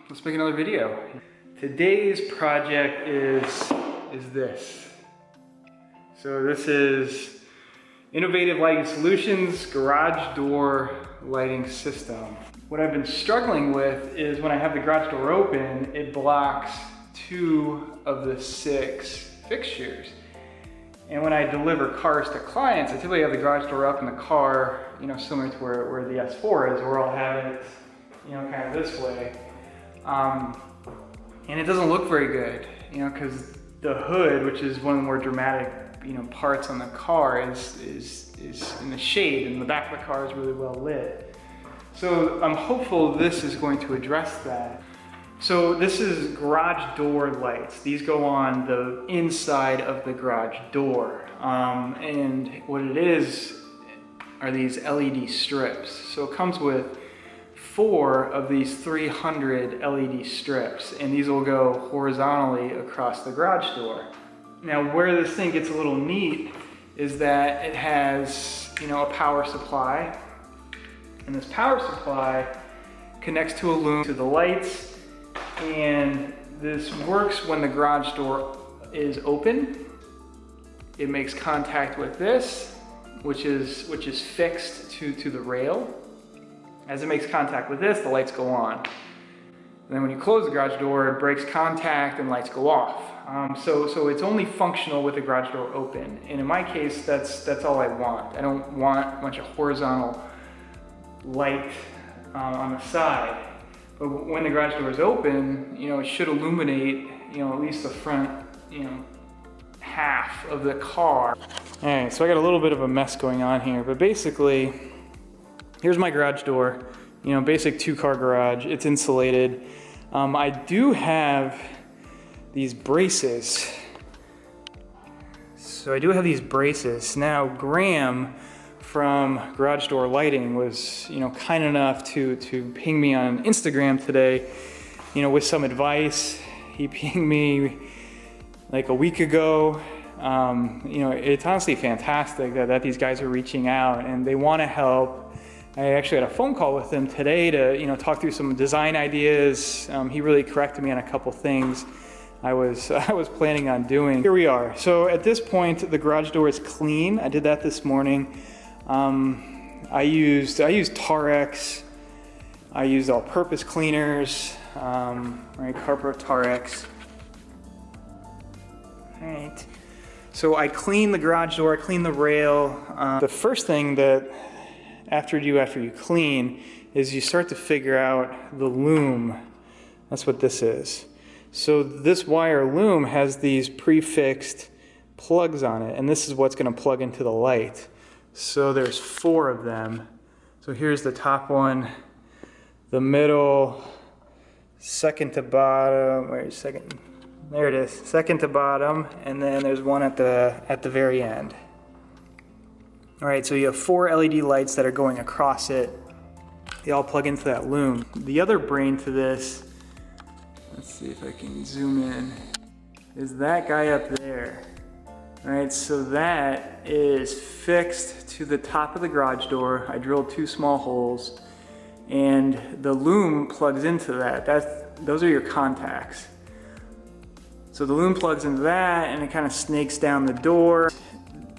let's make another video. Today's project is this. So this is Innovative Lighting Solutions Garage Door Lighting System. What I've been struggling with is when I have the garage door open, it blocks 2 of the 6 fixtures. And when I deliver cars to clients, I typically have the garage door up in the car, similar to where the S4 is, where I'll have it, kind of this way. And it doesn't look very good, because the hood, which is one of the more dramatic, parts on the car, is in the shade, and the back of the car is really well lit. So I'm hopeful this is going to address that. So this is garage door lights. These go on the inside of the garage door. And what it is are these LED strips. So it comes with 4 of these 300 LED strips, and these will go horizontally across the garage door. Now where this thing gets a little neat is that it has, a power supply, and this power supply connects to a loom to the lights, and this works when the garage door is open. It makes contact with this, which is fixed to the rail. As it makes contact with this, the lights go on. And then when you close the garage door, it breaks contact and lights go off. So it's only functional with the garage door open. And in my case, that's all I want. I don't want a bunch of horizontal light on the side. But when the garage door is open, it should illuminate, at least the front, half of the car. All right, so I got a little bit of a mess going on here, but basically, here's my garage door, basic 2-car garage. It's insulated. I do have these braces. So I do have these braces. Now, Graham from Garage Door Lighting was, kind enough to ping me on Instagram today, with some advice. He pinged me like a week ago. It's honestly fantastic that these guys are reaching out and they want to help. I actually had a phone call with him today to, talk through some design ideas. He really corrected me on a couple things I was planning on doing. Here we are. So at this point, the garage door is clean. I did that this morning. I used Tarex. I used all-purpose cleaners, right, Carpro Tarex. All right. So I cleaned the garage door, I cleaned the rail. The first thing that after you clean is you start to figure out the loom. That's what this is. So this wire loom has these prefixed plugs on it, and this is what's going to plug into the light. So there's 4 of them. So here's the top one, the middle, second to bottom, wait a second, there it is, second to bottom, and then there's one at the very end. All right, so you have 4 LED lights that are going across it. They all plug into that loom. The other brain to this, let's see if I can zoom in, is that guy up there. All right, so that is fixed to the top of the garage door. I drilled 2 small holes, and the loom plugs into that. Those are your contacts. So the loom plugs into that, and it kind of snakes down the door.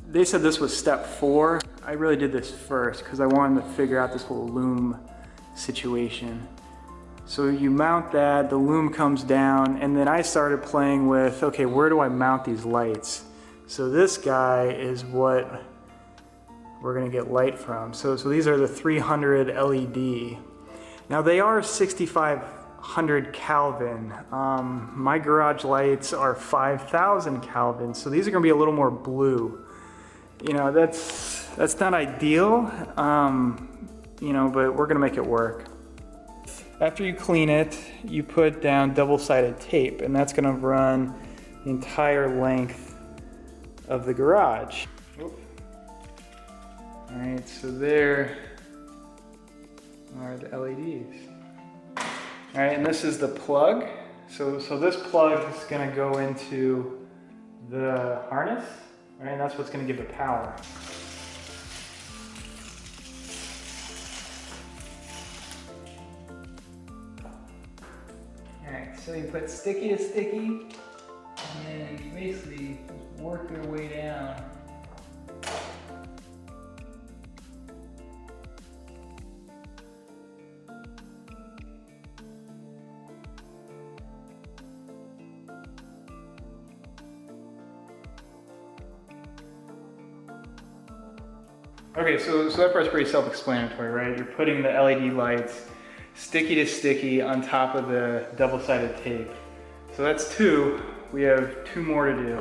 They said this was step 4. I really did this first because I wanted to figure out this whole loom situation. So you mount that, the loom comes down, and then I started playing with, okay, where do I mount these lights? So this guy is what we're gonna get light from. So these are the 300 LED. Now they are 6,500 Kelvin. My garage lights are 5,000 Kelvin, so these are gonna be a little more blue. That's not ideal, but we're gonna make it work. After you clean it, you put down double-sided tape, and that's gonna run the entire length of the garage. All right, so there are the LEDs. All right, and this is the plug. So this plug is gonna go into the harness, right? And that's what's gonna give it power. So you put sticky to sticky, and then you basically just work your way down. Okay, so that part's pretty self-explanatory, right? You're putting the LED lights sticky to sticky on top of the double-sided tape. So that's 2. We have 2 more to do.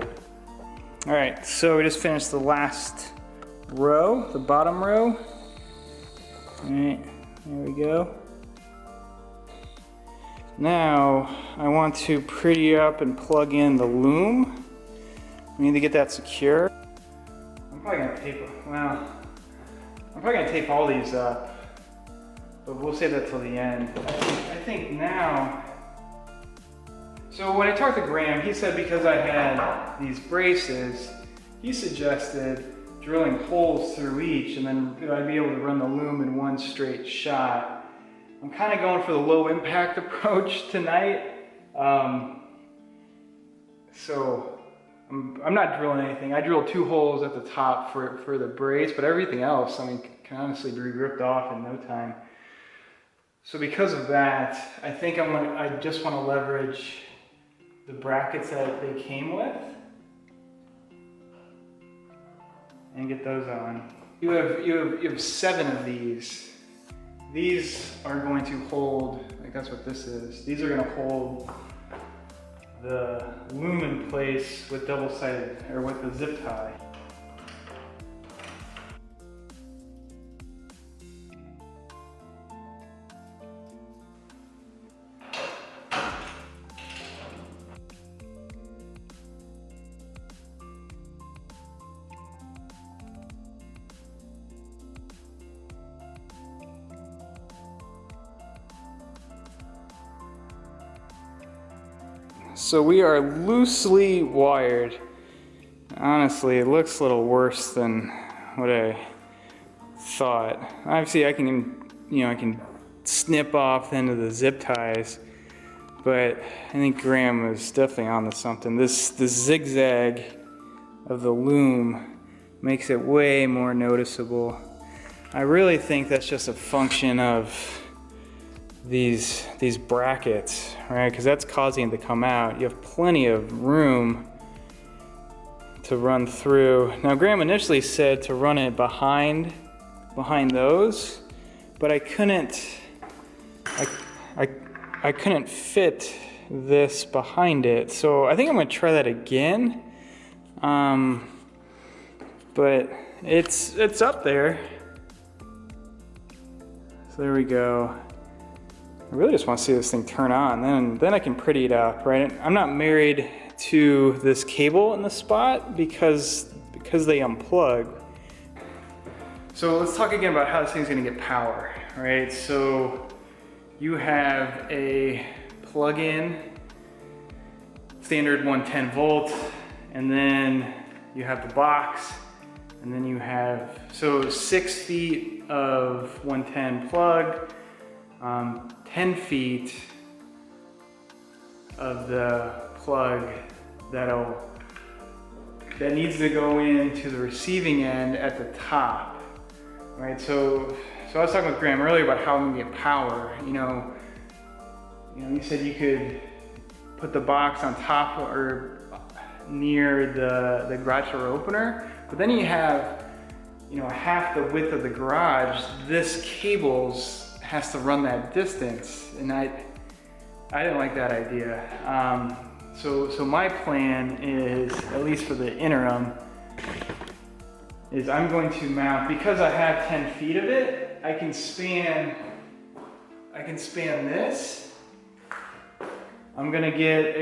All right, so we just finished the last row, the bottom row. All right, there we go. Now, I want to pretty up and plug in the loom. We need to get that secure. I'm probably gonna tape it, well, I'm probably gonna tape all these up, but we'll save that till the end. I think now, so when I talked to Graham, he said because I had these braces, he suggested drilling holes through each and then I'd be able to run the loom in one straight shot. I'm kind of going for the low impact approach tonight. So I'm not drilling anything. I drilled 2 holes at the top for the brace, but everything else, I mean, can honestly be ripped off in no time. So because of that, I think I just want to leverage the brackets that they came with and get those on. You have 7 of these. These are going to hold, like that's what this is. These are going to hold the loom in place with double-sided, or with the zip tie. So we are loosely wired. Honestly, it looks a little worse than what I thought. Obviously, I can snip off the end of the zip ties, but I think Graham was definitely onto something. The zigzag of the loom makes it way more noticeable. I really think that's just a function of these brackets, right? Because that's causing it to come out. You have plenty of room to run through. Now, Graham initially said to run it behind those, but I couldn't fit this behind it. So I think I'm gonna try that again. But it's up there. So there we go. I really just want to see this thing turn on, then I can pretty it up, right? I'm not married to this cable in the spot because they unplug. So let's talk again about how this thing's gonna get power, right? So you have a plug-in, standard 110 volt, and then you have the box, and then you have, so 6 feet of 110 plug, 10 feet of the plug that needs to go into the receiving end at the top, right? So I was talking with Graham earlier about how I'm gonna get power. You know, you said you could put the box on top or near the garage door opener, but then you have, half the width of the garage. This cables has to run that distance, and I didn't like that idea. So my plan is, at least for the interim, is I'm going to mount, because I have 10 feet of it, I can span this. I'm gonna get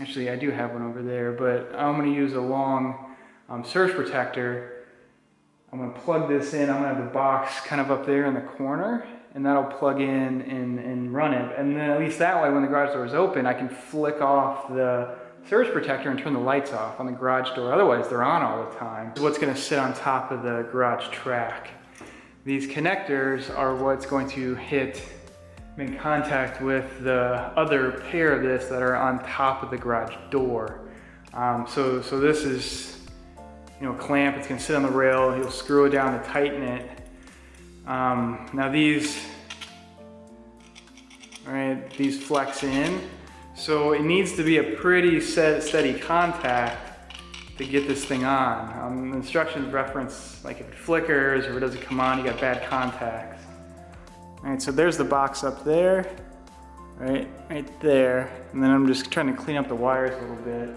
actually I do have one over there, but I'm gonna use a long surge protector. I'm gonna plug this in. I'm gonna have the box kind of up there in the corner, and that'll plug in and run it. And then at least that way, when the garage door is open, I can flick off the surge protector and turn the lights off on the garage door. Otherwise, they're on all the time. So what's gonna sit on top of the garage track? These connectors are what's going to hit make contact with the other pair of this that are on top of the garage door. So this is, a clamp. It's gonna sit on the rail. You'll screw it down to tighten it. Now these flex in. So it needs to be a pretty steady contact to get this thing on. The instructions reference, like if it flickers or it doesn't come on, you got bad contacts. All right, so there's the box up there, right there. And then I'm just trying to clean up the wires a little bit.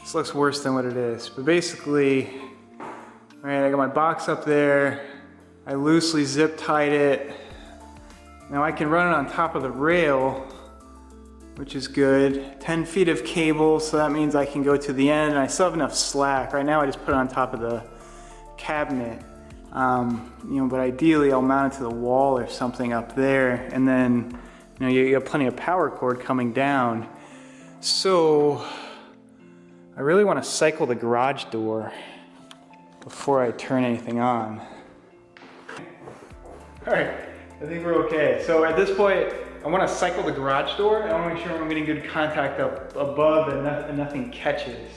This looks worse than what it is, but basically, all right, I got my box up there. I loosely zip tied it. Now I can run it on top of the rail, which is good. 10 feet of cable, so that means I can go to the end, and I still have enough slack. Right now I just put it on top of the cabinet, but ideally I'll mount it to the wall or something up there, and then you have plenty of power cord coming down. So I really want to cycle the garage door before I turn anything on. All right, I think we're okay. So at this point, I want to cycle the garage door. I want to make sure I'm getting good contact up above and nothing catches.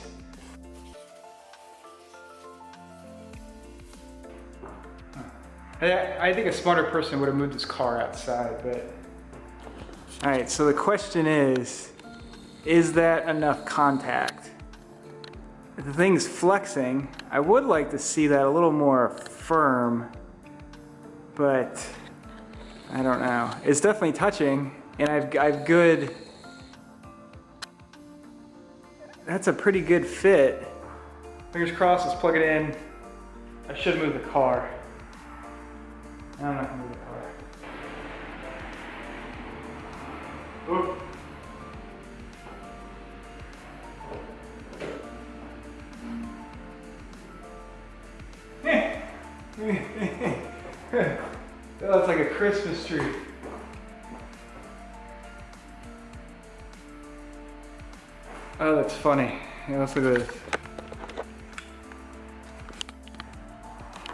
I think a smarter person would have moved his car outside, but. All right, so the question is that enough contact? If the thing's flexing, I would like to see that a little more firm, but I don't know. It's definitely touching, and I've good, that's a pretty good fit. Fingers crossed, let's plug it in. I should move the car. No, I'm not gonna move the car. Oop. That looks like a Christmas tree. Oh, that's funny. Yeah, let's look at this.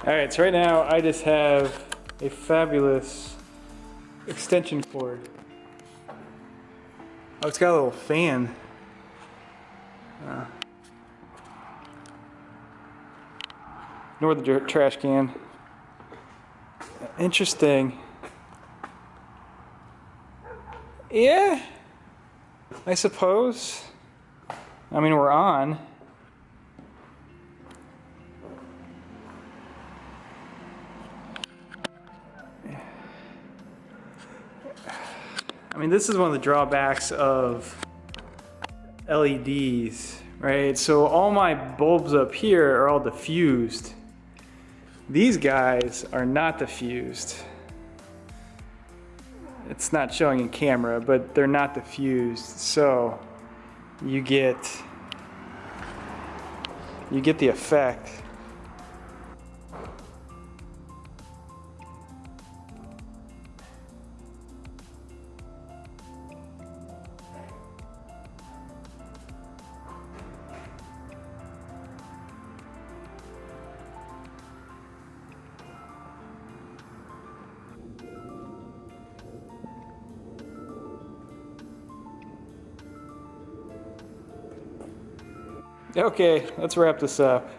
Alright, so right now I just have a fabulous extension cord. Oh, it's got a little fan. Ignore the trash can. Interesting. Yeah, I suppose. I mean, we're on. I mean, this is one of the drawbacks of LEDs, right? So all my bulbs up here are all diffused. These guys are not diffused. It's not showing in camera, but they're not diffused. So you get the effect. Okay, let's wrap this up.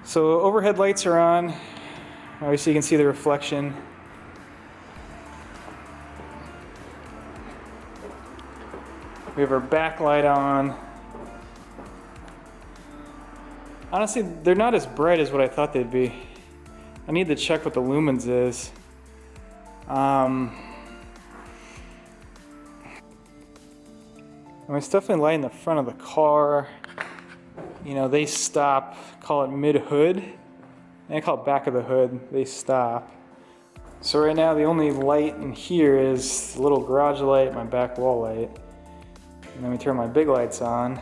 So overhead lights are on. Obviously you can see the reflection. We have our backlight on. Honestly, they're not as bright as what I thought they'd be. I need to check what the lumens is. It's definitely light in the front of the car. They stop, call it mid-hood. I call it back of the hood, they stop. So right now the only light in here is the little garage light, my back wall light. And then we turn my big lights on.